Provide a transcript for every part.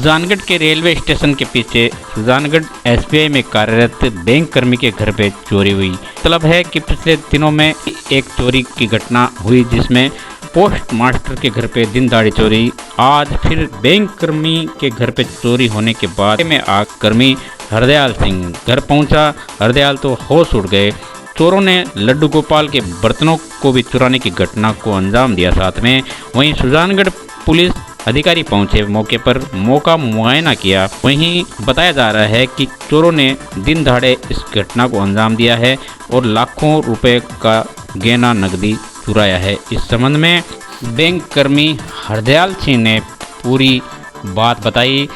सुजानगढ़ के railway station के पीछे सुजानगढ़ एसबीआई में कार्यरत बैंक कर्मी के घर पे चोरी हुई। मतलब है कि पिछले दिनों में एक चोरी की घटना हुई जिसमें पोस्ट मास्टर के घर पे दिन दहाड़े चोरी। आज फिर बैंक कर्मी के घर पे चोरी होने के बाद में आग कर्मी हरदयाल सिंह घर पहुंचा। हरदयाल तो होश उड़ गए। चोरों ने लड्डू गोपाल के बर्तनों को भी चुराने की घटना को अंजाम दिया। साथ में वहीं सुजानगढ़ पुलिस अधिकारी पहुंचे मौके पर, मौका मुआयना किया। वहीं बताया जा रहा है कि चोरों ने दिन दहाड़े इस घटना को अंजाम दिया है और लाखों रुपए का गहना नकदी चुराया है। इस संबंध में बैंक कर्मी हरदयाल सिंह ने पूरी बात बताई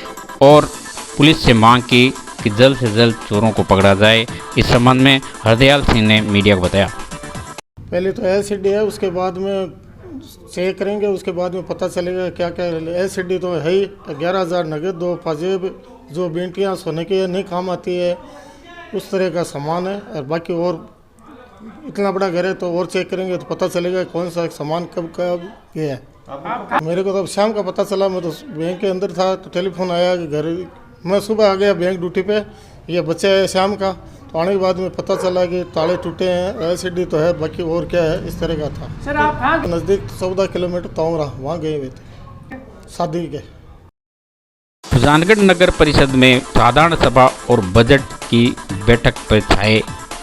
और पुलिस से मांग की कि जल्द से जल्द चोरों को पकड़ा जाए। इस संबंध में हरदयाल सिंह ने मीडिया को बताया। पहले तो एलसीडी है, उसके बाद में चेक करेंगे, उसके बाद में पता चलेगा क्या क्या। एलसीडी तो है ही 11,000 नगद, 2 पाजेब जो बेंटियाँ सोने के नहीं काम आती है उस तरह का सामान है। और बाकी और इतना बड़ा घर है तो और चेक करेंगे तो पता चलेगा कौन सा सामान कब कब गया है। मेरे को तो अब शाम का पता चला, मैं तो बैंक के अंदर था तो टेलीफोन आया कि घर, मैं सुबह आ गया बैंक ड्यूटी पे, ये बच्चा है शाम का, तो आने के बाद में पता चला कि ताले टूटे हैं, एलसीडी तो है, बाकी और क्या है इस तरह का था। सर आप नज़दीक 14 किलोमीटर तोमरा वहाँ गए हुए थे शादी के। सुजानगढ़ नगर परिषद में साधारण सभा और बजट की बैठक पर छाए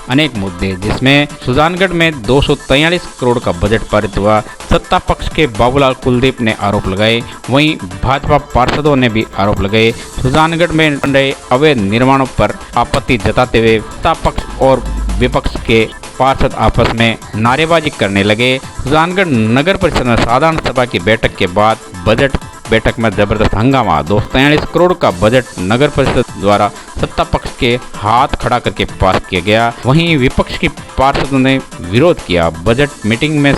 अनेक मुद्दे, जिसमें सुजानगढ़ में 243 करोड़ का बजट पारित हुआ। सत्ता पक्ष के बाबूलाल कुलदीप ने आरोप लगाए, वहीं भाजपा पार्षदों ने भी आरोप लगाए। सुजानगढ़ में बन रहे अवैध निर्माणों पर आपत्ति जताते हुए सत्ता पक्ष और विपक्ष के पार्षद आपस में नारेबाजी करने लगे। सुजानगढ़ नगर परिषद में साधारण सभा की बैठक के बाद बजट बैठक में जबरदस्त हंगामा। 243 करोड़ का बजट नगर परिषद द्वारा सत्ता पक्ष के हाथ खड़ा करके पास किया गया। वहीं विपक्ष की पार्षदों ने विरोध किया। बजट मीटिंग में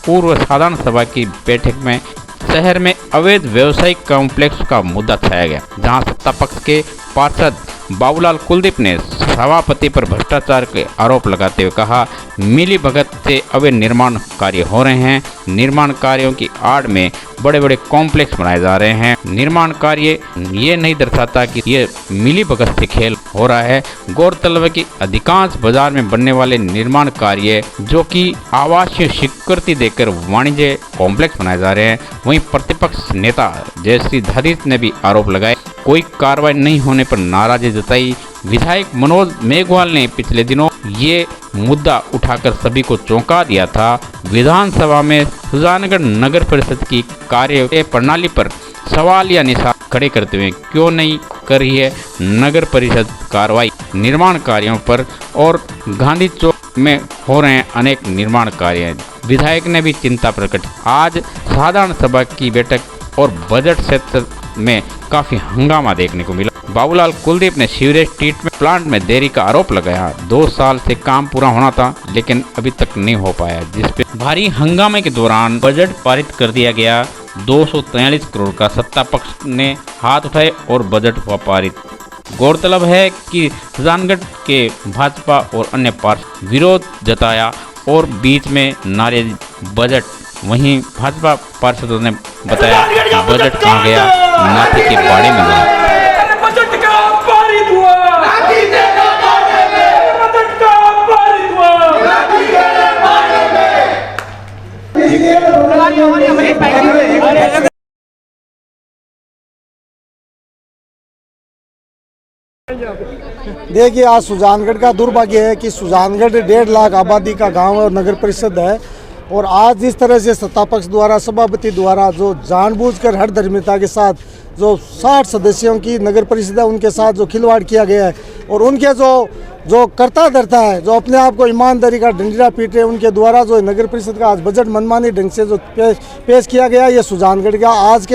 पूर्व साधारण सभा की बैठक में शहर में अवैध व्यवसायिक कॉम्प्लेक्स का मुद्दा छाया गया, जहां सत्ता पक्ष के पार्षद बाबूलाल कुलदीप ने सभापति पर भ्रष्टाचार के आरोप लगाते हुए कहा, मिली भगत से अवैध निर्माण कार्य हो रहे हैं। निर्माण कार्यों की आड़ में बड़े बड़े कॉम्प्लेक्स बनाए जा रहे हैं। निर्माण कार्य ये नहीं दर्शाता कि ये मिली भगत से खेल हो रहा है। गौरतलब है कि अधिकांश बाजार में बनने वाले निर्माण कार्य जो कि आवासीय स्वीकृति देकर वाणिज्य कॉम्प्लेक्स बनाए जा रहे हैं। वहीं प्रतिपक्ष नेता जयश्री धारित ने भी आरोप लगाए, कोई कार्रवाई नहीं होने पर नाराजगी जताई। विधायक मनोज मेघवाल ने पिछले दिनों ये मुद्दा उठाकर सभी को चौंका दिया था। विधानसभा में सुजानगढ़ नगर परिषद की कार्य प्रणाली पर सवाल या निशान खड़े करते हुए क्यों नहीं कर रही है नगर परिषद कार्रवाई निर्माण कार्यों पर, और गांधी चौक में हो रहे हैं अनेक निर्माण कार्य। विधायक ने भी चिंता प्रकट। आज साधारण सभा की बैठक और बजट सत्र में काफी हंगामा देखने को मिला। बाबूलाल कुलदीप ने सीवरेज ट्रीटमेंट प्लांट में देरी का आरोप लगाया। 2 साल से काम पूरा होना था लेकिन अभी तक नहीं हो पाया, जिसपे भारी हंगामे के दौरान बजट पारित कर दिया गया। 243 करोड़ का सत्ता पक्ष ने हाथ उठाए और बजट हुआ पारित। गौरतलब है कि सुजानगढ़ के भाजपा और अन्य पार्षद विरोध जताया और बीच में नारे बजट। वहीं भाजपा पार्षदों ने बताया बजट कहाँ गया, नाते के बाड़े में गया। देखिए, आज सुजानगढ़ का दुर्भाग्य है कि सुजानगढ़ 1.5 लाख आबादी का गांव और नगर परिषद है, और आज जिस तरह से सत्ता पक्ष द्वारा सभापति द्वारा जो जानबूझकर हर धर्मिता के साथ जो 60 सदस्यों की नगर परिषद है उनके साथ जो खिलवाड़ किया गया है, और उनके जो करता धरता है, जो अपने आप को ईमानदारी का डंडीरा पीटे, उनके द्वारा जो नगर परिषद का आज बजट मनमानी ढंग से जो पेश किया गया, ये सुजानगढ़ का आज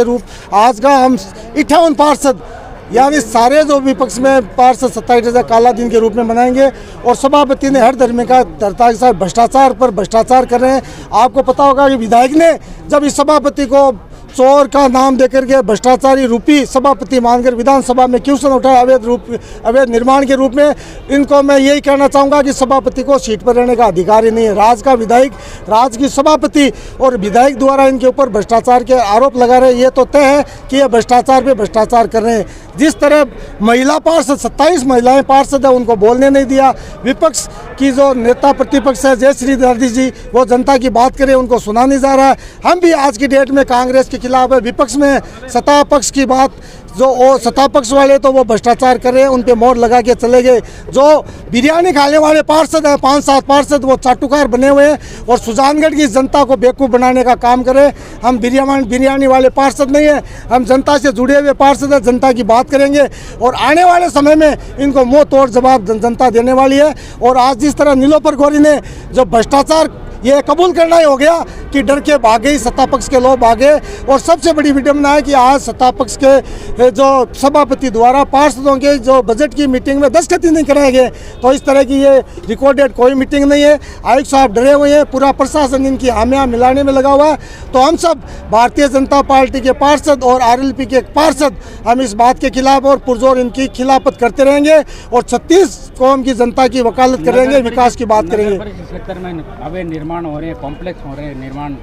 का हम 58 पार्षद यानी सारे जो विपक्ष में पार्षद 27 काला दिन के रूप में मनाएंगे, और सभापति ने हर धर्म का धरता के साथ भ्रष्टाचार पर भ्रष्टाचार कर रहे हैं। आपको पता होगा कि विधायक ने जब इस सभापति को चोर का नाम देकर के भ्रष्टाचारी रूपी सभापति मानकर विधानसभा में क्वेश्चन उठाया अवैध निर्माण के रूप में, इनको मैं यही कहना चाहूँगा कि सभापति को सीट पर रहने का अधिकार ही नहीं है। राज्य का विधायक, राज्य की सभापति और विधायक द्वारा इनके ऊपर भ्रष्टाचार के आरोप लगा रहे, ये तो तय है कि ये भ्रष्टाचार पे भ्रष्टाचार कर रहे हैं। जिस तरह महिला पार्षद 27 महिलाएं पार्षद है, उनको बोलने नहीं दिया। विपक्ष की जो नेता प्रतिपक्ष है जयश्री दादी जी, वो जनता की बात करे, उनको सुना नहीं जा रहा है। हम भी आज की डेट में कांग्रेस के खिलाफ है, विपक्ष में सत्ता पक्ष की बात, जो वो सत्ता पक्ष वाले तो वो भ्रष्टाचार कर रहे हैं, उन पे मोहर लगा के चले गए। जो बिरयानी खाने वाले पार्षद हैं 5-7 पार्षद, वो चाटुकार बने हुए हैं और सुजानगढ़ की जनता को बेवकूफ़ बनाने का काम करें। हम बिरयानी वाले पार्षद नहीं हैं, हम जनता से जुड़े हुए पार्षद हैं, जनता की बात करेंगे और आने वाले समय में इनको मुँह तोड़ जवाब जनता देने वाली है। और आज जिस तरह नीलोफर गौरी ने जो भ्रष्टाचार ये कबूल करना ही हो गया कि डर के भागे ही सत्ता पक्ष के लोग भागे। और सबसे बड़ी विडम्बना है कि आज सत्ता पक्ष के जो सभापति द्वारा पार्षदों के जो बजट की मीटिंग में दस्तखत ही नहीं कराए गए। तो इस तरह की ये रिकॉर्डेड कोई मीटिंग नहीं है। आयुक्त साहब डरे हुए हैं, पूरा प्रशासन इनकी हामियाँ मिलाने में लगा हुआ है। तो हम सब भारतीय जनता पार्टी के पार्षद और RLP के पार्षद हम इस बात के खिलाफ और पुरजोर इनकी खिलाफत करते रहेंगे और 36 कौम की जनता की वकालत करेंगे, विकास की बात करेंगे। क्षेत्र में अवैध निर्माण हो रहे हैं, कॉम्प्लेक्स हो रहे हैं, निर्माण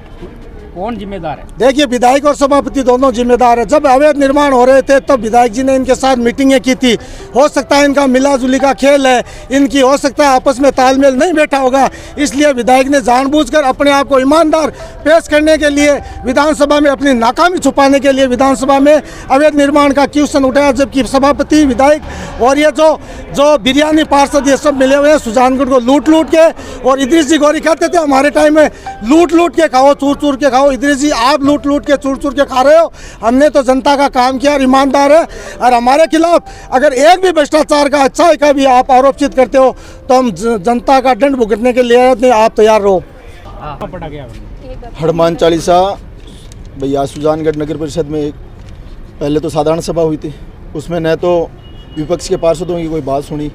कौन जिम्मेदार है? देखिए, विधायक और सभापति दोनों जिम्मेदार है। जब अवैध निर्माण हो रहे थे तब विधायक जी ने इनके साथ मीटिंगें की थी। हो सकता है इनका मिलाजुली का खेल है, इनकी हो सकता है आपस में तालमेल नहीं बैठा होगा, इसलिए विधायक ने जानबूझकर अपने आप को ईमानदार पेश करने के लिए विधानसभा में अपनी नाकामी छुपाने के लिए विधानसभा में अवैध निर्माण का क्वेश्चन उठाया। जबकि सभापति, विधायक और ये जो बिरयानी पार्षद ये सब मिले हुए हैं सुजानगढ़ को लूट के। और इदरीस जी गौरी कहते थे हमारे टाइम में लूट के खाओ, चूर के खाओ। इदरीस जी, आप लूट के चूर के खा रहे हो। हमने तो जनता का काम किया और ईमानदार है। और हमारे खिलाफ अगर एक भी भ्रष्टाचार का, अच्छाई का भी आप आरोपित करते हो तो हम जनता का दंड भुगतने के लिए आप तैयार रहो। पड़ा गया हनुमान चालीसा भैया सुजानगढ़ नगर परिषद में पहले तो साधारण सभा हुई थी, उसमें न तो विपक्ष के पार्षदों की कोई बात सुनी।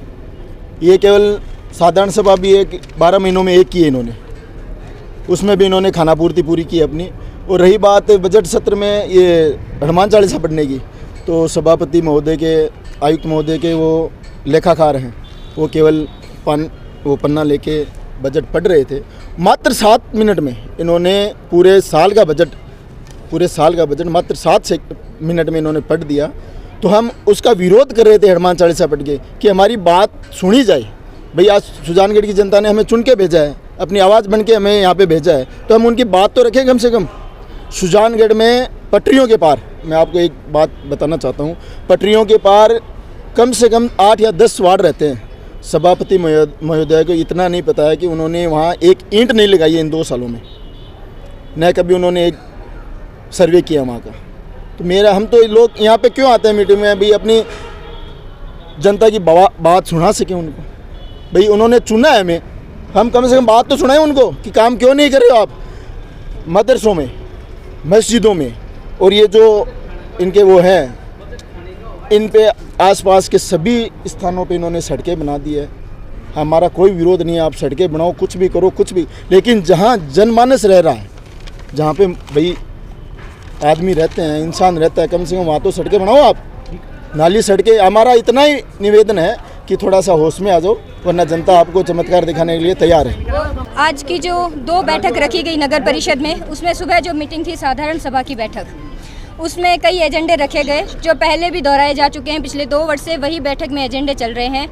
ये केवल साधारण सभा भी 12 महीनों में एक की है इन्होंने, उसमें भी इन्होंने खानापूर्ति पूरी की अपनी। और रही बात बजट सत्र में ये हनुमान चालीसा पढ़ने की, तो सभापति महोदय के, आयुक्त महोदय के वो लेखाकार हैं, वो केवल पन्ना लेके बजट पढ़ रहे थे। मात्र 7 मिनट में इन्होंने पूरे साल का बजट मात्र 7 मिनट में इन्होंने पढ़ दिया। तो हम उसका विरोध कर रहे थे हनुमान चालीसा पढ़ के कि हमारी बात सुनी जाए। भाई आज सुजानगढ़ की जनता ने हमें चुन के भेजा है, अपनी आवाज़ बन के हमें यहाँ पे भेजा है, तो हम उनकी बात तो रखें कम से कम। सुजानगढ़ में पटरियों के पार, मैं आपको एक बात बताना चाहता हूँ, पटरियों के पार कम से कम 8 या 10 वार्ड रहते हैं। सभापति महोदय को इतना नहीं पता है कि उन्होंने वहाँ एक ईंट नहीं लगाई है इन 2 सालों में, न कभी उन्होंने एक सर्वे किया वहाँ का। तो हम तो लोग यहाँ पे क्यों आते हैं मीटिंग में, भाई अपनी जनता की बात सुना सकें उनको। भाई उन्होंने चुना है हमें, हम कम से कम बात तो सुनाएं उनको कि काम क्यों नहीं कर रहे हो आप मदरसों में, मस्जिदों में। और ये जो इनके वो हैं, इन पे आसपास के सभी स्थानों पे इन्होंने सड़कें बना दी है। हमारा कोई विरोध नहीं है, आप सड़कें बनाओ, कुछ भी करो, कुछ भी, लेकिन जहाँ जनमानस रह रहा है, जहाँ पे भाई आदमी रहते हैं, इंसान रहता है, कम से कम वहाँ तो सड़कें बनाओ आप, नाली सड़कें। हमारा इतना ही निवेदन है कि थोड़ा सा होश में आ जाओ, वरना जनता आपको चमत्कार दिखाने के लिए तैयार है। आज की जो 2 बैठक रखी गई नगर परिषद में, उसमें सुबह जो मीटिंग थी साधारण सभा की बैठक, उसमें कई एजेंडे रखे गए जो पहले भी दोहराए जा चुके हैं। पिछले 2 वर्ष से वही बैठक में एजेंडे चल रहे हैं।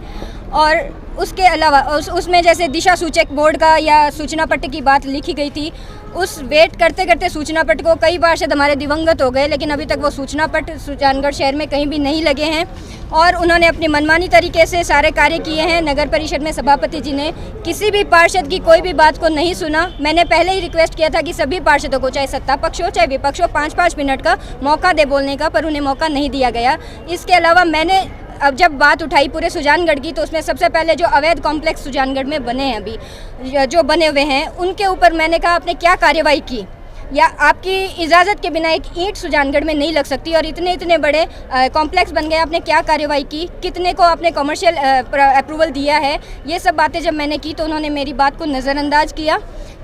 और उसके अलावा उसमें जैसे दिशा सूचक बोर्ड का या सूचना पट्ट की बात लिखी गई थी, उस वेट करते करते सूचना पट्ट को कई पार्षद हमारे दिवंगत हो गए, लेकिन अभी तक वो सूचना पट्ट सुजानगढ़ शहर में कहीं भी नहीं लगे हैं। और उन्होंने अपनी मनमानी तरीके से सारे कार्य किए हैं। नगर परिषद में सभापति जी ने किसी भी पार्षद की कोई भी बात को नहीं सुना। मैंने पहले ही रिक्वेस्ट किया था कि सभी पार्षदों को, चाहे सत्ता पक्ष हो चाहे विपक्ष हो, 5-5 मिनट का मौका दे बोलने का, पर उन्हें मौका नहीं दिया गया। इसके अलावा मैंने अब जब बात उठाई पूरे सुजानगढ़ की, तो उसमें सबसे पहले जो अवैध कॉम्प्लेक्स सुजानगढ़ में बने हैं, अभी जो बने हुए हैं, उनके ऊपर मैंने कहा आपने क्या कार्रवाई की, या आपकी इजाज़त के बिना एक ईंट सुजानगढ़ में नहीं लग सकती, और इतने बड़े कॉम्प्लेक्स बन गए, आपने क्या कार्रवाई की, कितने को आपने कमर्शियल अप्रूवल दिया है। ये सब बातें जब मैंने की तो उन्होंने मेरी बात को नज़रअंदाज किया,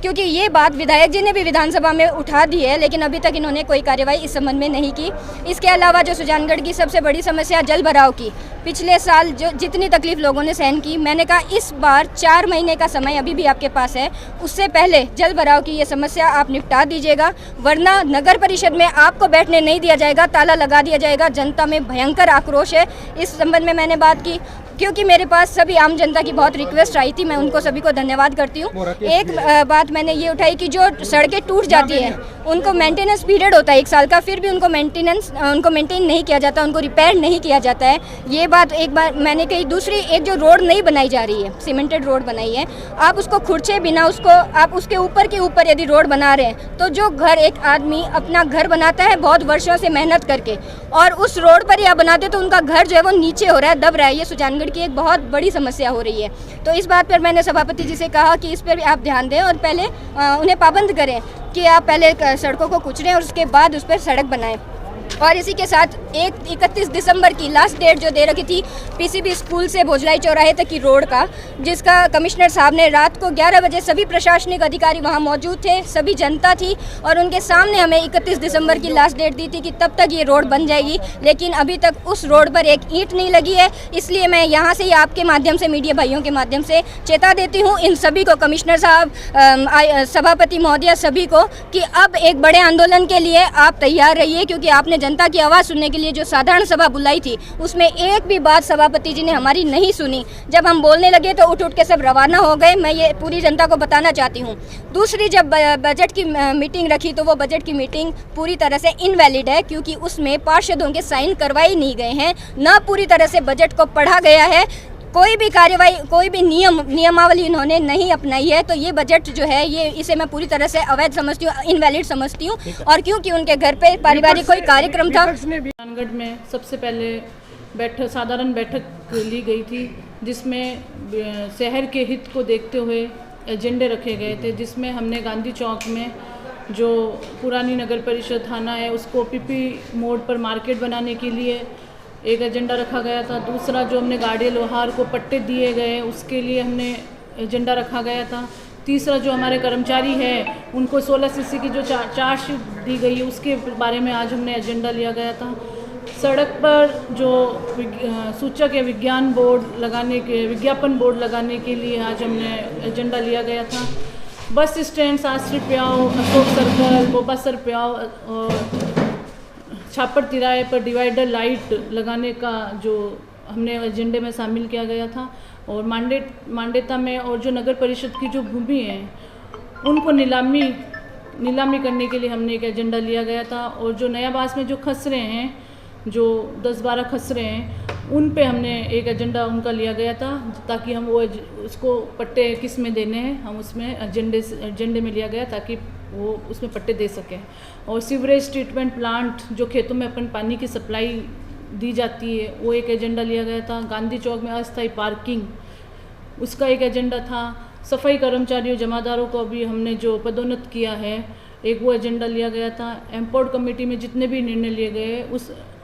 क्योंकि ये बात विधायक जी ने भी विधानसभा में उठा दी है, लेकिन अभी तक इन्होंने कोई कार्रवाई इस संबंध में नहीं की। इसके अलावा जो सुजानगढ़ की सबसे बड़ी समस्या जल भराव की, पिछले साल जो जितनी तकलीफ लोगों ने सहन की, मैंने कहा इस बार 4 महीने का समय अभी भी आपके पास है, उससे पहले जल भराव की ये समस्या आप निपटा दीजिएगा, वरना नगर परिषद में आपको बैठने नहीं दिया जाएगा, ताला लगा दिया जाएगा। जनता में भयंकर आक्रोश है। इस संबंध में मैंने बात की, क्योंकि मेरे पास सभी आम जनता की बहुत रिक्वेस्ट आई थी, मैं उनको सभी को धन्यवाद करती हूँ। एक बात मैंने ये उठाई कि जो सड़कें टूट जाती हैं उनको मेंटेनेंस पीरियड होता है 1 साल का, फिर भी उनको मेंटेन नहीं किया जाता, उनको रिपेयर नहीं किया जाता है। ये बात एक बार मैंने कही। दूसरी, एक जो रोड नहीं बनाई जा रही है, सीमेंटेड रोड बनाई है, आप उसको खुरचे बिना उसको आप उसके ऊपर के ऊपर यदि रोड बना रहे हैं, तो जो घर एक आदमी अपना घर बनाता है बहुत वर्षों से मेहनत करके, और उस रोड पर ही आप बनाते तो उनका घर जो है वो नीचे हो रहा है, दब रहा है। ये सुजानगढ़ की एक बहुत बड़ी समस्या हो रही है। तो इस बात पर मैंने सभापति जी से कहा कि इस पर भी आप ध्यान दें और पहले उन्हें पाबंद करें कि आप पहले सड़कों को कुचलें और उसके बाद उस पर सड़क बनाएं। और इसी के साथ 31 दिसंबर की लास्ट डेट जो दे रखी थी पीसीबी स्कूल से भोजलाई चौराहे तक की रोड का, जिसका कमिश्नर साहब ने रात को 11 बजे सभी प्रशासनिक अधिकारी वहां मौजूद थे, सभी जनता थी, और उनके सामने हमें 31 दिसंबर की लास्ट डेट दी थी कि तब तक ये रोड बन जाएगी, लेकिन अभी तक उस रोड पर एक ईंट नहीं लगी है। इसलिए मैं यहाँ से ही आपके माध्यम से, मीडिया भाइयों के माध्यम से चेता देती हूँ इन सभी को, कमिश्नर साहब, सभापति महोदय, सभी को, कि अब एक बड़े आंदोलन के लिए आप तैयार रहिए, क्योंकि आपने जनता की आवाज़ सुनने के लिए जो साधारण सभा बुलाई थी उसमें एक भी बात सभापति जी ने हमारी नहीं सुनी। जब हम बोलने लगे तो उठ के सब रवाना हो गए। मैं ये पूरी जनता को बताना चाहती हूँ। दूसरी, जब बजट की मीटिंग रखी तो वो बजट की मीटिंग पूरी तरह से इनवैलिड है, क्योंकि उसमें पार्षदों के साइन करवाई नहीं गए हैं, ना पूरी तरह से बजट को पढ़ा गया है, कोई भी कार्यवाही, कोई भी नियमावली इन्होंने नहीं अपनाई है। तो ये बजट जो है, ये इसे मैं पूरी तरह से अवैध समझती हूँ, इनवैलिड समझती हूँ। और क्योंकि उनके घर पे पारिवारिक कोई कार्यक्रम था। सुजानगढ़ में सबसे पहले साधारण बैठक ली गई थी, जिसमें शहर के हित को देखते हुए एजेंडे रखे गए थे, जिसमें हमने गांधी चौक में जो पुरानी नगर परिषद थाना है उसको पीपी मोड पर मार्केट बनाने के लिए एक एजेंडा रखा गया था। दूसरा, जो हमने गाड़ी लोहार को पट्टे दिए गए उसके लिए हमने एजेंडा रखा गया था। तीसरा, जो हमारे कर्मचारी हैं उनको 16 सीसी की जो चार्जशीट दी गई है उसके बारे में आज हमने एजेंडा लिया गया था। सड़क पर जो सूचक या विज्ञापन बोर्ड लगाने के लिए आज हमने एजेंडा लिया गया था। बस स्टैंड, शास्त्री प्याव, अशोक सर्कल, बोबा सर प्याव और छापर तिराहे पर डिवाइडर लाइट लगाने का जो हमने एजेंडे में शामिल किया गया था। और मांडेता में और जो नगर परिषद की जो भूमि है उनको नीलामी करने के लिए हमने एक एजेंडा लिया गया था। और जो नयाबास में जो खसरे हैं, जो 10-12 खसरे हैं, उन पे हमने एक एजेंडा उनका लिया गया था, ताकि हम वो उसको पट्टे किस में देने हैं हम उसमें एजेंडे में लिया गया, ताकि वो उसमें पट्टे दे सकें। और सीवरेज ट्रीटमेंट प्लांट, जो खेतों में अपन पानी की सप्लाई दी जाती है, वो एक एजेंडा लिया गया था। गांधी चौक में अस्थायी पार्किंग, उसका एक एजेंडा था। सफाई कर्मचारियों, जमादारों को अभी हमने जो पदोन्नत किया है, एक वो एजेंडा लिया गया था। एम्पोर्ट कमेटी में जितने भी निर्णय लिए गए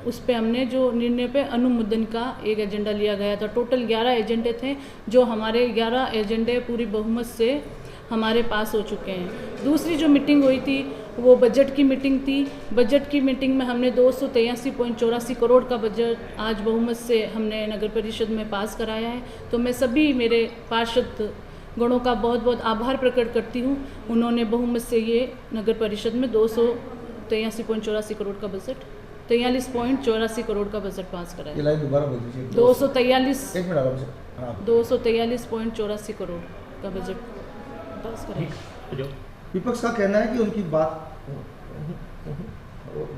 उस पे हमने जो निर्णय पे अनुमोदन का एक एजेंडा लिया गया था। टोटल 11 एजेंडे थे, जो हमारे 11 एजेंडे पूरी बहुमत से हमारे पास हो चुके हैं। दूसरी जो मीटिंग हुई थी वो बजट की मीटिंग थी। बजट की मीटिंग में हमने 283.84 करोड़ का बजट आज बहुमत से हमने नगर परिषद में पास कराया है। तो मैं सभी मेरे पार्षद गणों का बहुत बहुत आभार प्रकट करती हूँ। उन्होंने बहुमत से ये नगर परिषद में 283.84 करोड़ का बजट 43.84 करोड़ का बजट पास कराया। 243.84 करोड़ का बजट पास कराया। विपक्ष का कहना है कि उनकी बात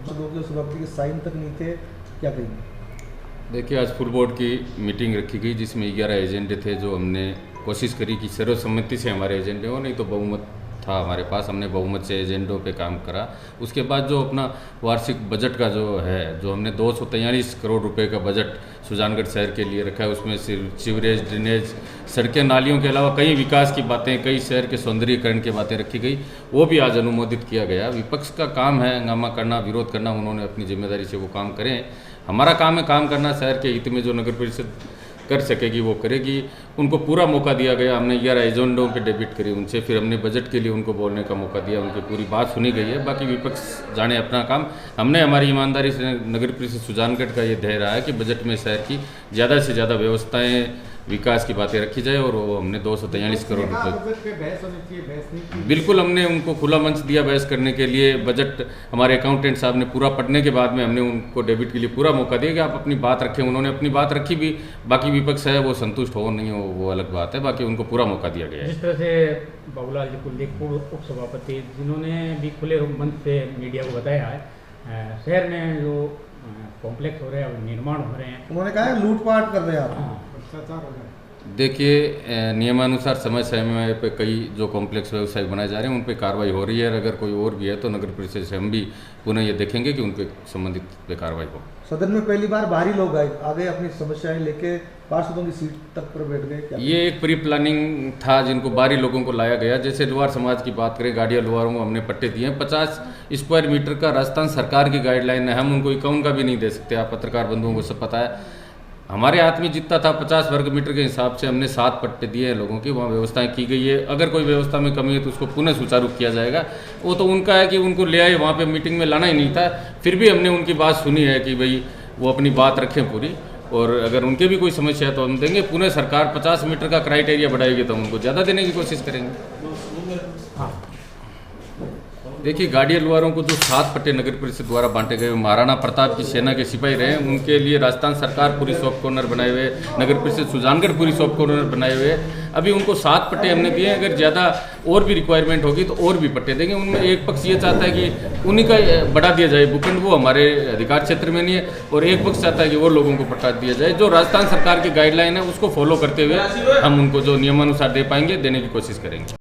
सभापति के साइन तक नहीं थे, क्या कहेंगे? देखिए, आज फुल बोर्ड की मीटिंग रखी गई, जिसमें 11 एजेंडे थे, जो हमने कोशिश करी कि सर्वसम्मति से हमारे एजेंडे हो, नहीं तो बहुमत था हमारे पास, हमने बहुमत से एजेंडों पे काम करा। उसके बाद जो अपना वार्षिक बजट का जो है, जो हमने 243 करोड़ रुपए का बजट सुजानगढ़ शहर के लिए रखा है, उसमें सीवरेज, ड्रेनेज, सड़कें, नालियों के अलावा कई विकास की बातें, कई शहर के सौंदर्यीकरण की बातें रखी गई, वो भी आज अनुमोदित किया गया। विपक्ष का काम है हंगामा करना, विरोध करना, उन्होंने अपनी जिम्मेदारी से वो काम करें। हमारा काम है काम करना शहर के हित में, जो नगर परिषद कर सकेगी वो करेगी। उनको पूरा मौका दिया गया, हमने 11 एजेंडों पे डेबिट करी उनसे, फिर हमने बजट के लिए उनको बोलने का मौका दिया, उनकी पूरी बात सुनी गई है। बाकी विपक्ष जाने अपना काम। हमने हमारी ईमानदारी से नगर परिषद सुजानगढ़ का ये ध्येय रहा है कि बजट में शहर की ज़्यादा से ज़्यादा व्यवस्थाएँ, विकास की बातें रखी जाए, और वो हमने 243 करोड़ रुपये, बिल्कुल हमने उनको खुला मंच दिया बहस करने के लिए। बजट हमारे अकाउंटेंट साहब ने पूरा पढ़ने के बाद में हमने उनको डेबिट के लिए पूरा मौका दिया कि आप अपनी बात रखें। उन्होंने अपनी बात रखी भी, बाकी विपक्ष है वो संतुष्ट हो नहीं हो वो अलग बात है, बाकी उनको पूरा मौका दिया गया है। जिस तरह से बाबूलाल जी कुलदीप उप सभापति, जिन्होंने भी खुले मंच से मीडिया को बताया है शहर में जो कॉम्प्लेक्स हो रहे हैं, निर्माण हो रहे हैं, उन्होंने कहा है लूटपाट कर रहे हैं आप। देखिए, नियमानुसार समय समय पे कई जो कॉम्प्लेक्स व्यवसाय बनाए जा रहे हैं उन पे कार्रवाई हो रही है। और अगर कोई और भी है तो नगर परिषद से हम भी पुनः ये देखेंगे कि उन पे संबंधित पे कार्रवाई हो। सदन में पहली बार बाहरी लोग आगे अपनी समस्याएं लेके पार्षदों की सीट तक पर बैठ गए। ये एक प्री प्लानिंग था जिनको बाहरी लोगों को लाया गया। जैसे लुहार समाज की बात करें, गाड़िया लुहारों को हमने पट्टे दिए हैं 50 स्क्वायर मीटर का। राजस्थान सरकार की गाइडलाइन है, हम उनको इक्यावन का भी नहीं दे सकते। आप पत्रकार बंधुओं को सब पता है। हमारे हाथ में जितना था 50 वर्ग मीटर के हिसाब से हमने 7 पट्टे दिए हैं लोगों की, वहाँ व्यवस्थाएं की गई है। अगर कोई व्यवस्था में कमी है तो उसको पुनः सुचारू किया जाएगा। वो तो उनका है कि उनको ले आए, वहाँ पे मीटिंग में लाना ही नहीं था। फिर भी हमने उनकी बात सुनी है कि भाई वो अपनी बात रखें पूरी, और अगर उनके भी कोई समस्या है तो हम देंगे। पुनः सरकार 50 मीटर का क्राइटेरिया बढ़ाएगी तो हम उनको ज़्यादा देने की कोशिश करेंगे। देखिए, गाड़िया लुहारों को जो 7 पट्टे नगर परिषद द्वारा बांटे गए, महाराणा प्रताप की सेना के सिपाही रहे, उनके लिए राजस्थान सरकार पूरी सॉफ्ट कॉर्नर बनाए हुए, नगर परिषद सुजानगढ़ पूरी सॉफ्ट कॉर्नर बनाए हुए। अभी उनको 7 पट्टे हमने दिए हैं। अगर ज़्यादा और भी रिक्वायरमेंट होगी तो और भी पट्टे देंगे। उनमें एक पक्ष ये चाहता है कि उन्हीं का बढ़ा दिया जाए भूखंड, वो हमारे अधिकार क्षेत्र में नहीं है, और एक पक्ष चाहता है कि और लोगों को पट्टा दिया जाए। जो राजस्थान सरकार की गाइडलाइन है उसको फॉलो करते हुए हम उनको जो नियमानुसार दे पाएंगे देने की कोशिश करेंगे।